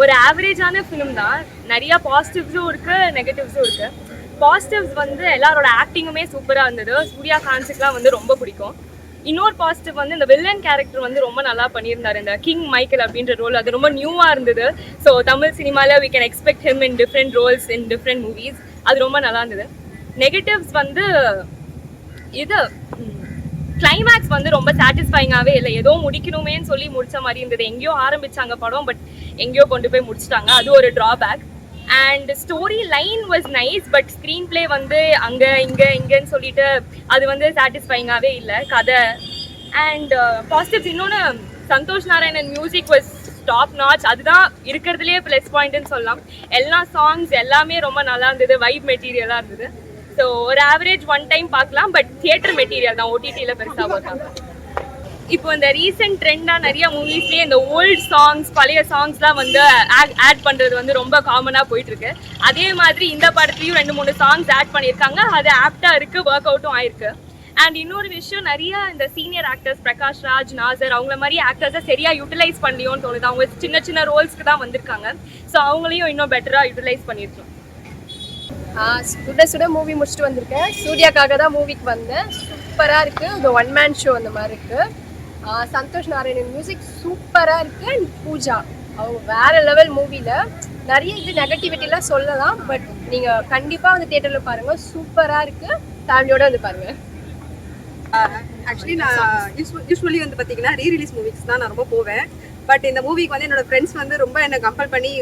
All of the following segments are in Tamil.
ஒரு ஆவரேஜான ஃபிலிம் தான். நிறைய பாசிட்டிவ்ஸும் இருக்கு, நெகட்டிவ்ஸும் இருக்கு. பாசிட்டிவ்ஸ் வந்து எல்லாரோட ஆக்டிங்குமே சூப்பராக இருந்தது. சூர்யா ஃபேன்ஸுக்குலாம் வந்து ரொம்ப பிடிக்கும். இன்னொரு பாசிட்டிவ் வந்து இந்த வில்லன் கேரக்டர் வந்து ரொம்ப நல்லா பண்ணியிருந்தாரு. இந்த கிங் மைக்கேல் அப்படின்ற ரோல் அது ரொம்ப நியூவாக இருந்தது. ஸோ தமிழ் சினிமாவில் we can expect him in different roles in different movies. அது ரொம்ப நல்லா இருந்தது. நெகட்டிவ்ஸ் வந்து இது கிளைமேக்ஸ் வந்து ரொம்ப சாட்டிஸ்ஃபைங்காகவே இல்லை. ஏதோ முடிக்கணுமேன்னு சொல்லி முடிச்ச மாதிரி இருந்தது. எங்கேயோ ஆரம்பிச்சாங்க படம், பட் எங்கேயோ கொண்டு போய் முடிச்சிட்டாங்க. அது ஒரு drawback. And story line was nice, but screen play வந்து அங்கே இங்கேன்னு சொல்லிட்டு அது வந்து சாட்டிஸ்ஃபைங்காகவே இல்லை கதை. அண்ட் பாசிட்டிவ்ஸ் இன்னொன்று, Santhosh Narayanan music was top notch. அதுதான் இருக்கிறதுலே ப்ளஸ் பாயிண்ட்னு சொல்லலாம். எல்லா சாங்ஸ் எல்லாமே ரொம்ப நல்லா இருந்தது, வைப் மெட்டீரியலாக இருந்தது. ஸோ ஒரு ஆவரேஜ் ஒன் டைம் பார்க்கலாம், பட் தியேட்டர் மெட்டீரியல் தான், ஓடிடியில் பெருசாக பார்க்கலாம். இப்போ இந்த ரீசெண்ட் ட்ரெண்டாக நிறைய மூவிஸ்லேயே இந்த ஓல்டு சாங்ஸ், பழைய சாங்ஸ்லாம் வந்து ஆட் பண்ணுறது வந்து ரொம்ப காமனாக போயிட்டுருக்கு. அதே மாதிரி இந்த படத்துலையும் 2-3 சாங்ஸ் ஆட் பண்ணியிருக்காங்க. அது ஆப்டாக இருக்குது, ஒர்க் அவுட்டும் ஆயிருக்கு. அண்ட் இன்னொரு விஷயம், நிறைய இந்த சீனியர் ஆக்டர்ஸ் பிரகாஷ் ராஜ், நாசர் அவங்கள மாதிரி ஆக்டர்ஸை சரியாக யூட்டிலைஸ் பண்ணலையோன்னு தோணுது. அவங்க சின்ன சின்ன ரோல்ஸ்க்கு தான் வந்திருக்காங்க. ஸோ அவங்களையும் இன்னும் பெட்டராக யூட்டிலைஸ் பண்ணியிருக்கோம். சுட மூவி முடிச்சுட்டு வந்திருக்கேன். சூர்யாக்காக தான் மூவிக்கு வந்தேன். சூப்பராக இருக்குது. இது ஒன் மேன் ஷோ அந்த மாதிரி இருக்குது. சந்தோஷ் நாராயணன் மியூசிக் சூப்பராக இருக்குது. அண்ட் பூஜா அவங்க வேறு லெவல். மூவியில் நிறைய இது நெகட்டிவிட்டிலாம் சொல்லலாம், பட் நீங்கள் கண்டிப்பாக வந்து தியேட்டரில் பாருங்கள். சூப்பராக இருக்குது. ஃபேமிலியோடு வந்து பாருங்கள். ஆக்சுவலி நான் யூஸ்வலி வந்து பார்த்தீங்கன்னா ரீரிலீஸ் மூவிஸ் தான் நான் ரொம்ப போவேன். பட் இந்த மூவிக்கு வந்து என்னோட ஃப்ரெண்ட்ஸ் வந்து ரொம்ப என்னை கம்பல் பண்ணி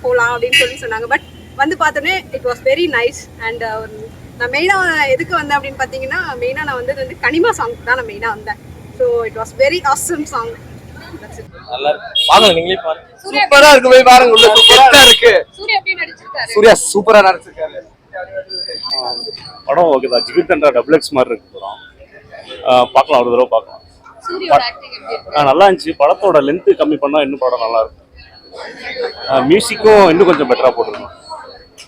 போகலாம் அப்படின்னு சொல்லி சொன்னாங்க. பட் வந்து பார்த்தோன்னே it was very nice. And நான் மெயினாக எதுக்கு வந்தேன் அப்படின்னு பார்த்தீங்கன்னா, மெயினாக நான் வந்து கனிமா சாங் தான் நான் மெயினாக வந்தேன். So it was very awesome song. நல்லா இருக்கு, பாருங்க நீங்களே பாருங்க. சூப்பரா இருக்கு, போய் பாருங்க. உள்ள சூப்பரா இருக்கு. சூர்யா எப்படி நடிச்சிருக்காரு? சூர்யா சூப்பரா நடிச்சிருக்காரு. படம் ஓகே தான். ஜிகிர்தண்டா டபுள் எக்ஸ் மாதிரி இருக்கு படம். பார்க்கலாம், ஒரு தடவை பார்க்கலாம். சூர்யாவோட ஆக்டிங் எப்படி இருக்கு? நல்லா இருந்துச்சு. படத்தோட லென்த்து கம்மி பண்ணால் இன்னும் படம் நல்லா இருக்கும். மியூசிக்கும் இன்னும் கொஞ்சம் பெட்டராக போட்டுருக்கணும்.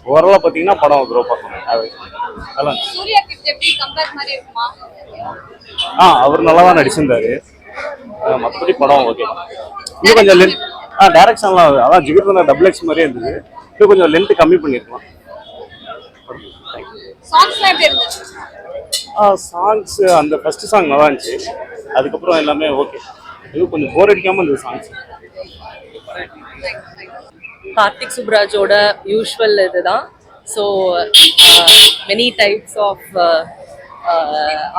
ஓவராலாக பார்த்தீங்கன்னா படம் ஒரு தடவை பார்க்கணும். நல்லா இருந்துச்சு. சூர்யா கிட்ட எப்படி கம்பேர் மாதிரி இருக்குமா? அவர் நல்லா தான் நடிச்சிருந்தாரு. மற்றபடி படம் ஓகே. இன்னும் கொஞ்சம் லென்த் டைரக்ஷன்லாம் அதான் ஜிகிர்தண்டா டபுள் எக்ஸ் மாதிரியே இருந்தது. இன்னும் கொஞ்சம் லென்த்து கம்மி பண்ணியிருக்கலாம். சாங்ஸ் அந்த ஃபர்ஸ்ட் சாங் நல்லா இருந்துச்சு. அதுக்கப்புறம் எல்லாமே ஓகே. இது கொஞ்சம் போர் அடிக்காமல் இருந்தது சாங்ஸ். கார்த்திக் சுப்ராஜோட யூஷுவல் இதுதான். ஸோ மெனி டைப்ஸ் ஆஃப்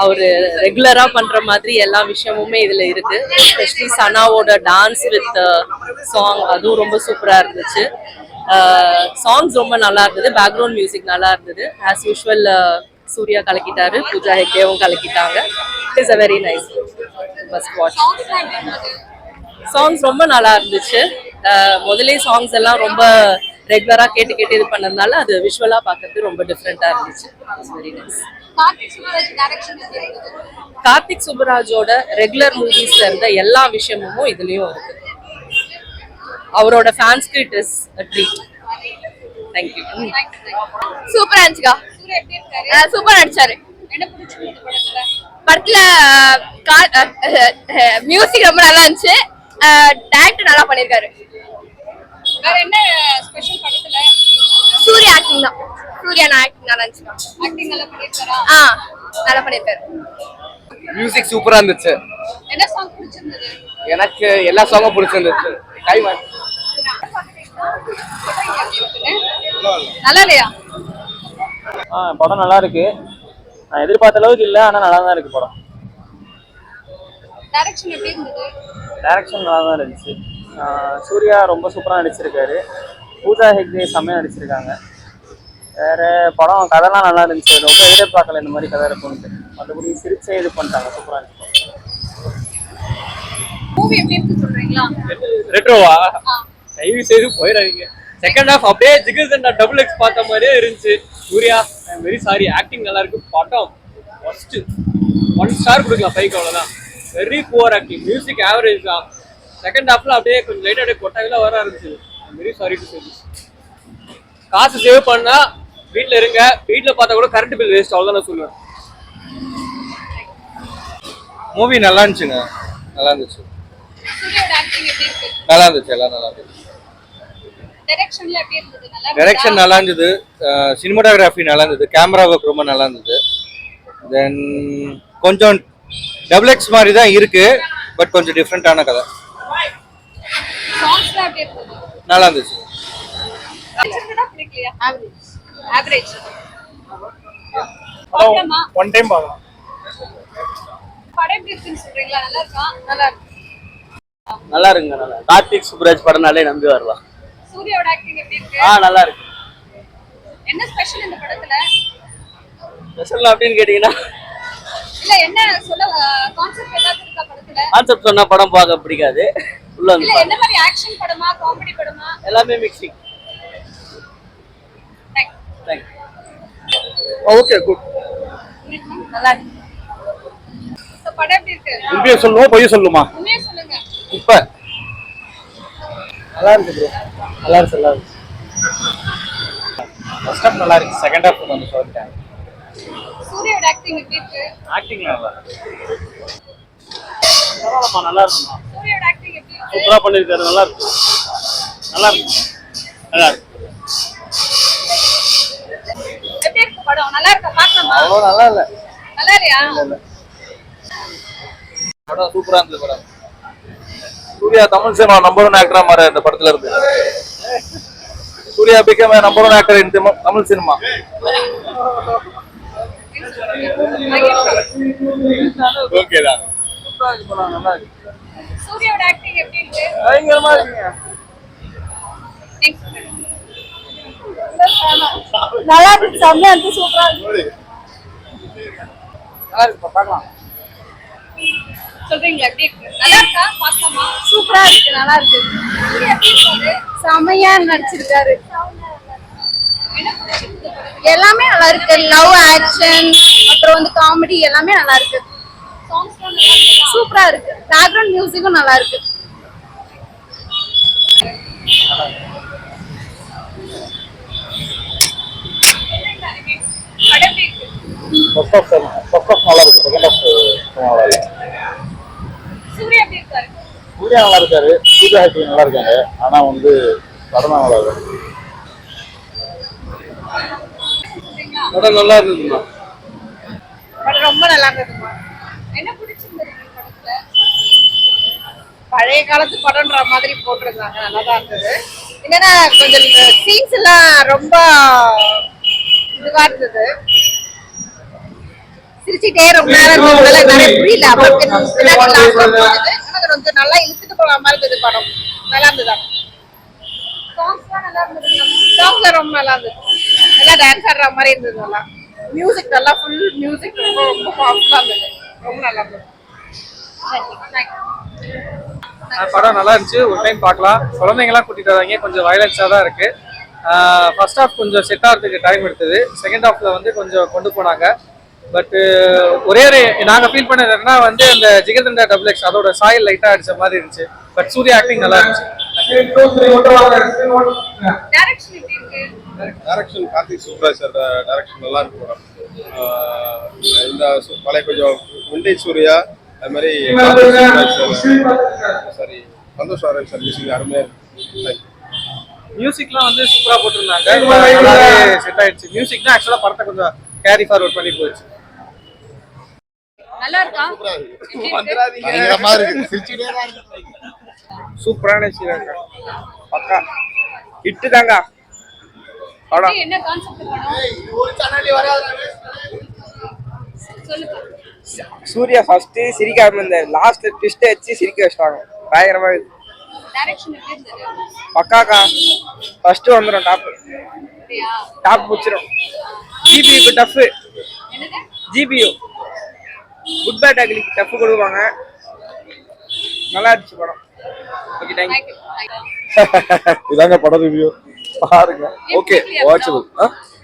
அவர் ரெகுலராக பண்ணுற மாதிரி எல்லா விஷயமுமே இதில் இருக்குது. எஸ்பெஷலி சனாவோட டான்ஸ் வித் சாங் அதுவும் ரொம்ப சூப்பராக இருந்துச்சு. சாங்ஸ் ரொம்ப நல்லா இருந்தது. பேக்ரவுண்ட் மியூசிக் நல்லா இருந்தது. ஆஸ் யூஷுவல் சூர்யா கலக்கிட்டாரு, பூஜா ஹெக்டேவும் கலக்கிட்டாங்க. It is a very nice must watch. Songs ரொம்ப நல்லா இருந்துச்சு. முதலே சாங்ஸ் எல்லாம் ரொம்ப ரெகுலராக கேட்டு இது பண்ணதுனால அது விஷுவலாக பார்க்கறது ரொம்ப டிஃப்ரெண்ட்டாக இருந்துச்சு. Very nice. கார்த்திக் சுப்ராஜோட ரெகுலர் மூவிஸ்ல இருந்த எல்லா விஷயமும் இதுலயும் இருக்கு. அவரோட ஃபேன்ஸ்க்கு it is a treat. Thank you. சூப்பரா இருந்துச்சுக்கா. சூப்பரா நடிச்சாரு. படத்துல மியூசிக் ரொம்ப நல்லா இருந்துச்சு. டைரக்டர் நல்லா பண்ணிருக்காரு. வேற என்ன ஸ்பெஷல் படத்துல? சூர்யா ஆக்டிங் தான். சூர்யா ஆக்டிங் நல்லா இருந்துச்சு. ஆக்டிங் நல்லா பண்ணிருக்காரா? நல்லா பண்ணிருக்காரு. மியூசிக் சூப்பரா இருந்துச்சு. என்ன சாங் பிடிச்சிருந்தது? எனக்கு எல்லா சாங்கும் பிடிச்சிருந்துச்சு. நல்லா இல்லையா? படம் நல்லா இருக்கு. நான் எதிர்பார்த்த அளவுக்கு இல்லை, ஆனால் நல்லா தான் இருக்கு படம். டைரக்ஷன் எப்படி இருந்தது? டைரக்ஷன் நல்லா தான் இருந்துச்சு. சூர்யா ரொம்ப சூப்பராக நடிச்சிருக்காரு. பூஜா ஹெக்டே செம்மையாக நடிச்சிருக்காங்க. வேற படம் கதைலாம் நல்லா இருந்துச்சு. ரொம்ப எதிர்பார்க்கல இந்த மாதிரி கதை இருக்கும்னு. மற்றபடி சிரிச்சே இது பண்ணிட்டாங்க. சூப்பராக இருந்துச்சு. மூவி எப்படி இருக்கு சொல்றீங்களா? ரெட்ரோவா? தயவு செய்து போயிடாதீங்க. செகண்ட் ஹாஃப் அப்படியே ஜிகிர்தண்டா டபுள் எக்ஸ் பார்த்த மாதிரியே இருந்துச்சு. Suriya I am very sorry, acting நல்லா இருக்கு. படம் ஃபர்ஸ்ட் 1 ஸ்டார் கொடுக்கலாம். 5 அவ்வளோதான். Very poor acting. Music average தான். செகண்ட் ஹாஃப்ல அப்படியே கொஞ்சம் லைட்டாக அப்படியே கொட்டாயில வர ஆரம்பிச்சு. I am very sorry to say this. காசு சேவ் பண்ணா வீட்டில் இருங்க. வீட்டில் பார்த்தா கூட கரண்ட் பில் வேஸ்ட், அவ்வளோதான் நான் சொல்லுவேன். மூவி நல்லா இருந்துச்சுங்க. நல்லா இருந்துச்சு. நல்லா இருந்துச்சு. எல்லாம் நல்லா இருந்துச்சு. டைரக்ஷன்ல எப்படி இருந்தது? நல்லா டைரக்ஷன் நல்லா இருந்தது, சினிமாட்டோகிராஃபி நல்லா இருந்தது, கேமரா ஒர்க் ரொம்ப நல்லா இருந்தது. தென் கொஞ்சம் டபுள் எக்ஸ் மாதிரி தான் இருக்கு, பட் கொஞ்சம் டிஃப்ரெண்டான கதை. சாங்ஸ்லாம் எப்படி இருந்தது? நல்லா இருந்துச்சு. பிடிச்சிருந்ததா பிடிக்கலையா? ஆவரேஜ். ஆவரேஜ். ஒன் டைம் பார்க்கலாம். படம் எப்படி இருக்குன்னு சொல்றீங்களா? நல்லா இருக்கா? நல்லா இருக்கு. நல்லா இருக்குங்க, நல்லா. கார்த்திக் சுப்ராஜ் படம்னாலே நம்பி வரலாம். சூர்யாவோட ஆக்டிங் எப்படி இருக்கு? நல்லா இருக்கு. என்ன ஸ்பெஷல் இந்த படத்துல? ஸ்பெஷல் அப்படின்னு கேட்டீங்கன்னா இல்ல என்ன சொல்ல கான்செப்ட் ஏதாவது இருக்கா படத்துல? கான்செப்ட் சொன்னா படம் பார்க்க பிடிக்காது. உள்ள வந்து இல்ல என்ன மாதிரி ஆக்ஷன் படமா காமெடி படமா? எல்லாமே மிக்சிங். தேங்க்ஸ். Okay, good. நல்லா இருக்கு. இந்த படம் எப்படி இருக்கு? உண்மையை சொல்லுவோம், பொய்ய சொல்லுமா? உண்மையா சொல்லுங்க. இப்ப நல்லா இருக்கு ப்ரோ. நல்லா இருக்கு, நல்லா இருக்கு. ஃபர்ஸ்ட் ஹாஃப் நல்லா இருக்கு, செகண்ட் ஹாஃப் கொஞ்சம் சொல்லிட்டேன். சூர்யாவோட ஆக்டிங் எப்படி இருக்கு? ஆக்டிங் நல்லா இருக்கு. பரவாயில்லம்மா, நல்லா இருக்குமா. சூர்யாவோட ஆக்டிங் எப்படி இருக்கு? சூப்பரா பண்ணிருக்காரு, நல்லா இருக்கு. நல்லா இருக்கு, நல்லா இருக்கு. எப்படி இருக்கு படம்? நல்லா இருக்கா? பார்க்கலாமா? அவ்வளோ நல்லா இல்ல. நல்லா இல்லையா? படம் சூப்பரா இருந்தது. படம் சூர்யா தமிழ் சினிமா நம்பர் 1 ஆக்டரா மாற இந்த படத்துல இருந்து. Suriya became a number 1 actor in Tamil cinema. Okay தான். நல்லா இருக்கு. சூர்யாவோட ஆக்டிங் எப்படி இருக்கு? பயங்கரமா இருக்குங்க. நல்லா இருக்கு, செம்மையா இருக்கு, சூப்பரா இருக்கு. நல்லா இருக்கு, பார்க்கலாம். சொல்றீங்களா எப்படி இருக்கு? நல்லா இருக்கா? பார்க்கலாமா? சூப்பரா இருக்கு, நல்லா இருக்கு. சூர்யா எப்படி இருக்காரு? செம்மையா நடிச்சிருக்காரு. என்ன பிடிச்சிருக்கு? எல்லாமே நல்லா இருக்கு. லவ், ஆக்ஷன், அப்புறம் வந்து காமெடி எல்லாமே நல்லா இருக்கு. சாங்ஸ்லாம் நல்லா இருக்கா? சூப்பரா இருக்கு. பேக்ரவுண்ட் மியூசிக்கும் நல்லா இருக்கு. படம் எப்படி இருக்கு? ஃபர்ஸ்ட் ஹாஃப் நல்லா இருக்கு, செகண்ட் ஹாஃப் நல்லா இல்ல. சூர்யா எப்படி இருக்காரு? சூர்யா நல்லா இருக்காரு, சூர்யா ஆக்டிங் நல்லா இருக்காங்க. ஆனா வந்து படம் தான் நல்லா இருக்கு. படம் நல்லா இருந்ததுமா. படம் ரொம்ப நல்லா இருந்ததுமா. என்ன பிடிச்சிருந்தது இந்த படத்துல? பழைய காலத்து படம்ன்ற மாதிரி போட்டிருந்தாங்க, நல்லா தான் இருந்தது. என்னன்னா கொஞ்சம் சீன்ஸ் எல்லாம் ரொம்ப இதுவா இருந்தது. சிரிச்சுட்டே ரொம்ப நேரம் இருந்ததுனால நிறைய புரியல. அப்புறம் கொஞ்சம் நல்லா இழுத்துட்டு போற மாதிரி இருந்தது படம். நல்லா இருந்தது. சாங்ஸ்லாம் நல்லா இருந்தது. சாங்ஸ்ல ரொம்ப நல்லா இருந்தது. எல்லாம் டான்ஸ் ஆடுற மாதிரி இருந்தது. நல்லா மியூசிக், நல்லா ஃபுல் மியூசிக், ரொம்ப ரொம்ப பவர்ஃபுல்லா இருந்தது. ரொம்ப நல்லா இருந்தது. படம் நல்லா இருந்துச்சு, ஒரு டைம் பார்க்கலாம். குழந்தைங்கலாம் கூட்டிட்டு வராங்க, கொஞ்சம் வயலன்ஸாக தான் இருக்கு. ஃபர்ஸ்ட் ஹாஃப் கொஞ்சம் செட் ஆகிறதுக்கு டைம் எடுத்தது. செகண்ட் ஹாஃப்ல வந்து கொஞ்சம் கொண்டு போனாங்க. பட்டு ஒரே ஒரு நாங்கள் ஃபீல் பண்ணது என்னன்னா வந்து அந்த ஜிகர்தண்டா டபுள் எக்ஸ் அதோட சாயில் லைட்டாக அடிச்ச மாதிரி இருந்துச்சு. பட் சூர்யா ஆக்டிங் நல்லா இருந்துச்சு. டைரக்ஷன் எப்படி இருக்கு? Direction Karthik Subbaraj sir direction நல்லா இருக்கு படம். இந்த பழைய கொஞ்சம் விண்டேஜ் சூர்யா அது மாதிரி sorry Santhosh Narayan sir music அருமையா இருக்கு. மியூசிக்லாம் வந்து சூப்பராக போட்டிருந்தாங்க, நல்லாவே செட் ஆயிடுச்சு. மியூசிக் தான் ஆக்சுவலாக படத்தை கொஞ்சம் கேரி ஃபார்வர்ட் பண்ணி போயிடுச்சு. நல்லா இருக்கா? பயங்கரமா இருக்கு, சிரிச்சுட்டே தான் இருக்கு. சூப்பரான சீராங்க, பக்கா ஹிட் தாங்க படம். என்ன கான்செப்ட் படம்? சொல்லுங்க. சூர்யா ஃபர்ஸ்ட் சிரிக்காம இந்த லாஸ்ட் ட்விஸ்ட் வச்சு சிரிக்க வச்சிட்டாங்க. பயங்கரமா இருக்கு. டைரக்ஷன் எப்படி இருந்தது? பக்காக்கா ஃபர்ஸ்ட் வந்துடும், அப்படியா? டாப் பிடிச்சிடும். ஜிபியூக்கு டஃப், என்னது? ஜிபியூ குட் பேட் அக்லிக்கு டஃப் கொடுப்பாங்க. நல்லா இருந்துச்சு படம். Okay, thank you. இதாங்க படம் ரிவ்யூ, பாருங்க. Okay, watchable.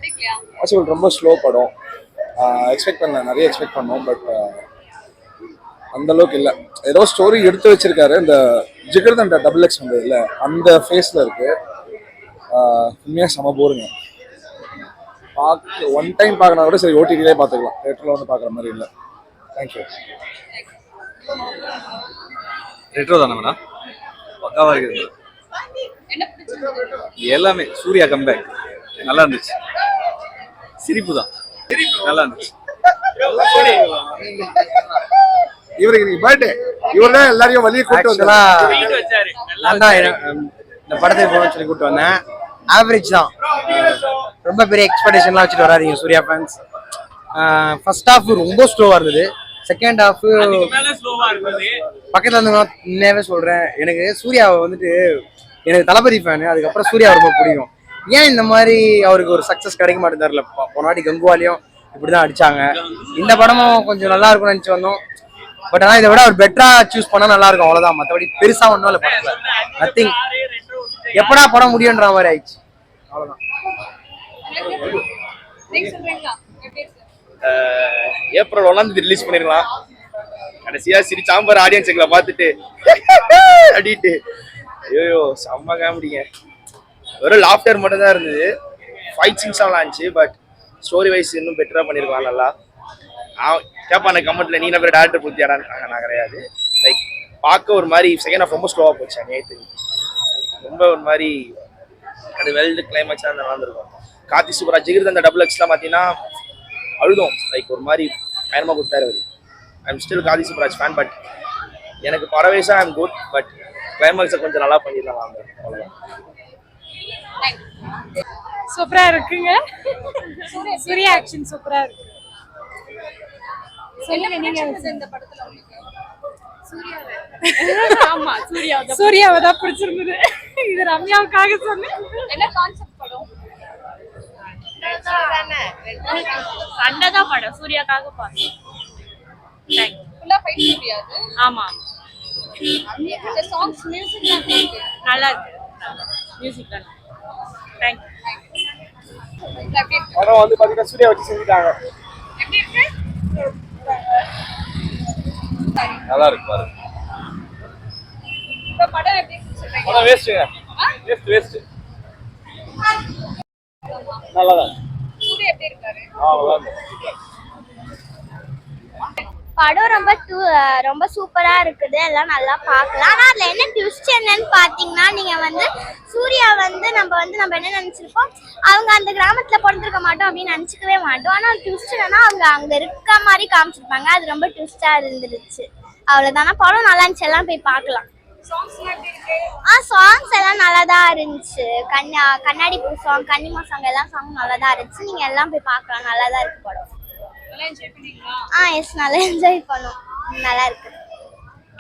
பிடிக்கலையா? வாட்சபிள். ரொம்ப ஸ்லோ படம். எக்ஸ்பெக்ட் பண்ணல, நிறைய எக்ஸ்பெக்ட் பண்ணோம், பட் அந்த அளவுக்கு இல்லை. ஏதோ ஸ்டோரி எடுத்து வச்சிருக்காரு. இந்த ஜிகர்தண்டா டபுள் எக்ஸ் வந்தது இல்லை, அந்த ஃபேஸில் இருக்கு. உண்மையாக செம போருங்க. ஒன் டைம் பார்க்கனா கூட சரி, ஓடிடிலே பார்த்துக்கலாம், தேட்டரில் வந்து பார்க்குற மாதிரி இல்லை. தேங்க்யூ. ரெட்ரோ தானே மேடம், பக்காவாக இருக்குது. என்ன பிடிச்சிருந்தது? எல்லாமே சூர்யா கம்பேக் நல்லா இருந்துச்சு. சிரிப்பு தான் நல்லா இருந்துச்சு. இவருக்கு பர்த்டே, இவர் தான் எல்லாரையும் வெளியே கூட்டு வந்தலாம். நான் தான் இந்த படத்தை போகணும்னு சொல்லி கூப்பிட்டு வந்தேன். ஆவரேஜ் தான், ரொம்ப பெரிய எக்ஸ்பெக்டேஷன்லாம் வச்சுட்டு வராதீங்க சூர்யா ஃபேன்ஸ். ஃபர்ஸ்ட் ஹாஃப் ரொம்ப ஸ்லோவாக இருந்தது, செகண்ட் ஹாஃப் பக்கத்தில் இருந்து உண்மையாகவே சொல்கிறேன். எனக்கு சூர்யாவை வந்துட்டு எனக்கு தளபதி ஃபேனு, அதுக்கப்புறம் சூர்யா ரொம்ப பிடிக்கும். ஏன் இந்த மாதிரி அவருக்கு ஒரு சக்ஸஸ் கிடைக்க மாட்டேங்கிறல. போனாடி கங்குவாலியும் இப்படி தான் அடித்தாங்க. இந்த படமும் கொஞ்சம் நல்லா இருக்கும்னு நினச்சி வந்தோம். பட் ஆனால் இதை விட அவர் பெட்டராக சூஸ் பண்ணால் நல்லா இருக்கும், அவ்வளோதான். மற்றபடி பெருசாக ஒன்றும் இல்லை படத்தில். நத்திங், எப்படா படம் முடியுன்ற மாதிரி ஆயிடுச்சு, அவ்வளோதான். நீங்க சொல்றீங்களா? எப்படி இருக்கு? ஏப்ரல் 1 ரிலீஸ் பண்ணிருக்கலாம். கடைசியா சிரி சாம்பார் ஆடியன்ஸுங்களை பார்த்துட்டு அடிட்டு ஐயோ செம்ம காமெடிங்க. வெறும் லாஃப்டர் மட்டும் தான் இருந்தது. ஃபைட் சீன்ஸ்லாம் இருந்துச்சு, பட் ஸ்டோரி வைஸ் இன்னும் பெட்டராக பண்ணியிருக்கலாம். நல்லா கேட்பான கமெண்ட்ல நீ நம்பர் டேரக்டர் பூத்தியாடான்னு. நான் கிடையாது. லைக் பார்க்க ஒரு மாதிரி செகண்ட் ஹாஃப் ரொம்ப ஸ்லோவாக போச்சு. நேற்று ரொம்ப ஒரு மாதிரி அது வெல்டு கிளைமேக்ஸ் தான் நல்லா இருந்திருக்கும். கார்த்தி சுப்ராஜ் ஜிகிர் அந்த டபுள் எக்ஸ்லாம் பார்த்தீங்கன்னா அழுதும். லைக் ஒரு மாதிரி பயணமாக கொடுத்தாரு அவர். I'm still Karthi Subbaraj fan. But எனக்கு பரவேஸா ஐம் குட், பட் கிளைமேக்ஸை கொஞ்சம் நல்லா பண்ணிடலாம். அவ்வளோதான். சூப்பரா இருக்குங்க. சூர்யா ஆக்ஷன் சூப்பரா இருக்கு. சொல்லுங்க நீங்க இந்த படத்துல உங்களுக்கு ஆமா சூர்யாவை தான் பிடிச்சிருந்தது. இது ரம்யாவுக்காக சொன்னேன். என்ன கான்செப்ட் படம்? சண்டை தான் படம், சூர்யாக்காக பார்த்தேன். ஃபுல்லா ஃபைட் முடியாது. ஆமா இந்த சாங்ஸ் மியூசிக்லாம் எப்படி இருக்கு? நல்லா இருக்கு. மியூசிக் தான். தேங்க்யூ. எப்படி இருக்கு? படம் வந்து பாத்தீங்கன்னா சூர்யா வச்சு செஞ்சுட்டாங்க. எப்படி இருக்கு? நல்லா இருக்கு பாருங்க. இந்த படம் எப்படி இருக்கு சொல்றீங்க? படம் வேஸ்ட்டுங்க. வேஸ்ட் நல்லா தான். சூர்யா எப்படி இருக்காரு? நல்லா இருக்கு. படம் ரொம்ப சூப்பரா இருக்குது. எல்லாம் நல்லா பார்க்கலாம். ஆனா அதுல என்ன ட்விஸ்ட் என்னன்னு பாத்தீங்கன்னா, நீங்க வந்து சூர்யா வந்து நம்ம என்ன நினைச்சிருப்போம், அவங்க அந்த கிராமத்துல பிறந்திருக்க மாட்டோம் அப்படின்னு நினைச்சுக்கவே மாட்டோம். ஆனா ட்விஸ்ட் என்னன்னா அவங்க அங்க இருக்க மாதிரி காமிச்சிருப்பாங்க. அது ரொம்ப ட்விஸ்டா இருந்துருச்சு. அவ்வளவுதானா. படம் நல்லா இருந்துச்சு, எல்லாம் போய் பார்க்கலாம். சாங்ஸ்லாம் எப்படி இருக்கு? சாங்ஸ் எல்லாம் நல்லா தான் இருந்துச்சு. கண்ணாடி பூ சாங், கன்னிமா சாங் எல்லாம் சாங் நல்லா தான் இருந்துச்சு. நீங்க எல்லாம் போய் பார்க்கலாம், நல்லா தான் இருக்கு படம். நல்லா என்ஜாய் பண்ணீங்களா? எஸ், நல்லா என்ஜாய் பண்ணோம். நல்லா இருக்கு.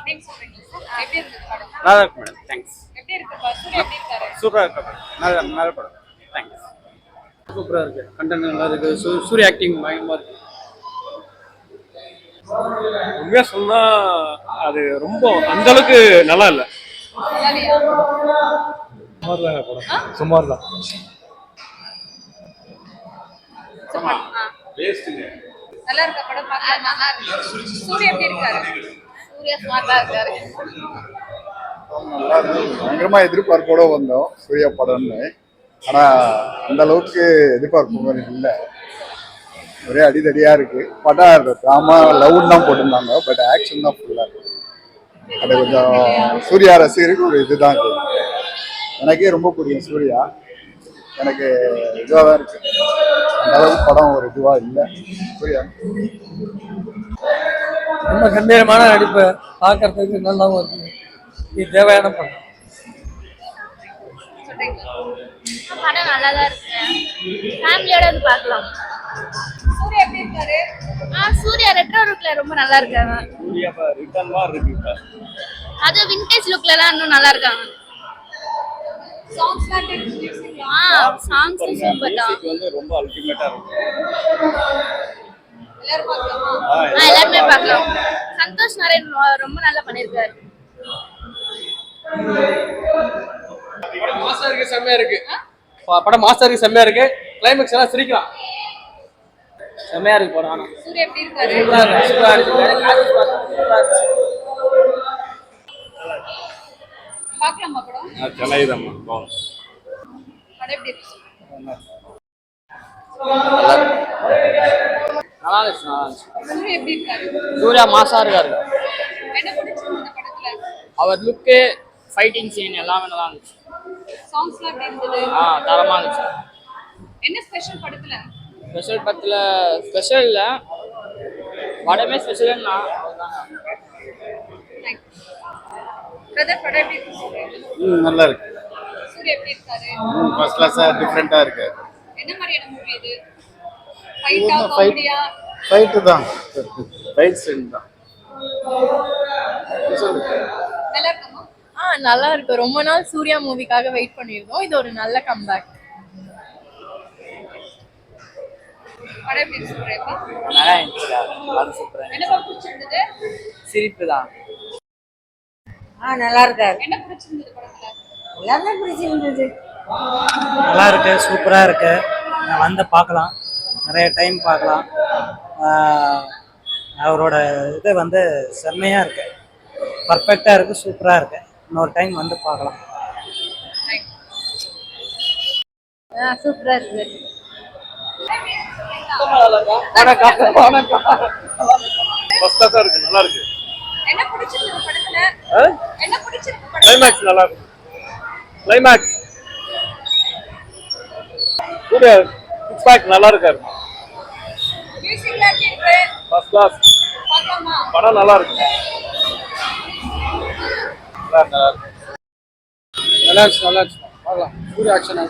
நீங்க சொல்றீங்க எப்படி இருக்கு படம்? நல்லா இருக்கு மேடம். தேங்க்ஸ். எப்படி இருக்கு? சூர்யா எப்படி இருக்காரு? சூப்பரா இருக்கு மேடம். நல்ல படம். தேங்க்ஸ். சூப்பரா இருக்கு. கண்டென்ட் நல்லா இருக்கு. சூர்யா ஆக்டிங் பயங்கரமா இருக்கு. உண்மையா சொன்னா அது ரொம்ப அந்த அளவுக்கு நல்லா இல்ல. சுமார் தான். நல்லா இருக்கா படம் பார்க்க? நல்லா இருக்கு. சூர்யா எப்படி இருக்காரு? சூர்யா ஸ்மார்ட்டா இருக்காரு. நல்லா இருந்துச்சு. பயங்கரமா எதிர்பார்ப்போட வந்தோம் சூர்யா படம்னு. ஆனா அந்த அளவுக்கு எதிர்பார்ப்பு இல்லை. ஒரே அடிதடியா இருக்கு. படம் ட்ராமா லவ் தான் போட்டிருந்தாங்க, பட் ஆக்ஷன் தான் ஃபுல்லா இருக்கு. அது கொஞ்சம் சூர்யா ரசிகருக்கு ஒரு இதுதான் இருக்கு. எனக்கே ரொம்ப பிடிக்கும் சூர்யா. எனக்கு இதுவாக தான் இருக்கு. அந்த அளவுக்கு படம் ஒரு இதுவா இல்லை சூர்யா. ரொம்ப கம்பீரமான நடிப்பு, பார்க்கறதுக்கு நல்லாவும் இருக்கு. இது தேவையான படம். படம் நல்லா தான் இருக்கு. ஃபேமிலியோட வந்து பார்க்கலாம். சூர்யா எப்படி இருக்காரு? சூர்யா ரெட்ரோ லுக்ல ரொம்ப நல்லா இருக்காங்க. சூர்யா ரிட்டர்ன் மாதிரி இருக்கு இப்ப. அது விண்டேஜ் லுக்ல எல்லாம் இன்னும் நல்லா இருக்காங்க. சாங்ஸ்லாம் எப்படி இருக்கு? மியூசிக்லாம் சாங்ஸ் சூப்பர் தான். மியூசிக் வந்து ரொம்ப அல்டிமேட்டா இருக்கு. எல்லாரும் பார்க்கலாமா? எல்லாருமே பார்க்கலாம். சந்தோஷ் நாராயண் ரொம்ப நல்லா பண்ணிருக்காரு. படம் மாஸ்டர் இருக்கு, செம்மையா இருக்கு. படம் மாஸ்டர் இருக்கு, செம்மையா இருக்கு. கிளைமேக்ஸ் எல்லாம் சிரிக்கலாம். செம்மையா இருக்கு படம். ஆனா சூர்யா எப்படி இருக்காரு? சூப்பரா இருக்கு. பார்க்கலாமா படம்? சென்னை தான் படம் எப்படி இருக்கு? நல்லா இருந்துச்சு. சூர்யா எப்படி இருக்காரு? சூர்யா மாசா இருக்காரு. என்ன பிடிச்சிருக்கு இந்த படத்துல? அவர் லுக்கு, ஃபைட்டிங் சீன் எல்லாமே நல்லா இருந்துச்சு. சாங்ஸ்லாம் எப்படி இருந்தது? தரமாக இருந்துச்சு. என்ன ஸ்பெஷல் படத்துல? ஸ்பெஷல் படத்தில் ஸ்பெஷல் இல்லை, படமே ஸ்பெஷல்னா பிரதர் படம் எப்படி இருக்கு? நல்லா இருக்கு. சூர்யா எப்படி இருக்காரு? ஃபர்ஸ்ட் கிளாஸா டிஃப்ரெண்டா இருக்கு. என்ன மாதிரியான மூவி இது? ஃபைட்டா, காமெடியா? ஃபைட்டு தான், ஃபைட் சீன் தான். நல்லா இருக்குமா? நல்லா இருக்கு. ரொம்ப நாள் சூர்யா மூவிக்காக வெயிட் பண்ணியிருந்தோம். இது ஒரு நல்ல கம்பேக். படம் எப்படி இருக்கு சூர்யாப்பா? நல்லா இருந்துச்சு. படம் சூப்பராக என்ன படம் பிடிச்சிருந்தது? சிரிப்பு தான். நல்லா இருக்காரு. என்ன பிடிச்சிருந்தது படத்துல? எல்லாமே பிடிச்சிருந்தது. நல்லா இருக்கு, சூப்பராக இருக்கு. வந்து பார்க்கலாம், நிறைய டைம் பார்க்கலாம். அவரோட இது வந்து செம்மையாக இருக்கு, பர்ஃபெக்டாக இருக்கு, சூப்பராக இருக்கு. இன்னொரு டைம் வந்து பார்க்கலாம். சூப்பரா இருக்கு. ஃபர்ஸ்ட் கிளாஸா இருக்கு, நல்லா இருக்கு. என்ன பிடிச்சிருந்தது படத்துல? என்ன பிடிச்சிருக்கு படத்துல? கிளைமேக்ஸ் நல்லா இருக்கு. கிளைமேக்ஸ் சூர்யா சிக்ஸ் பேக் நல்லா இருக்காரு. மியூசிக்லாம் எப்படி இருக்கு? First class. பார்க்கலாமா? படம் நல்லா இருக்கு. நல்லா இருந்துச்சு. பார்க்கலாம். சூர்யா ஆக்ஷன்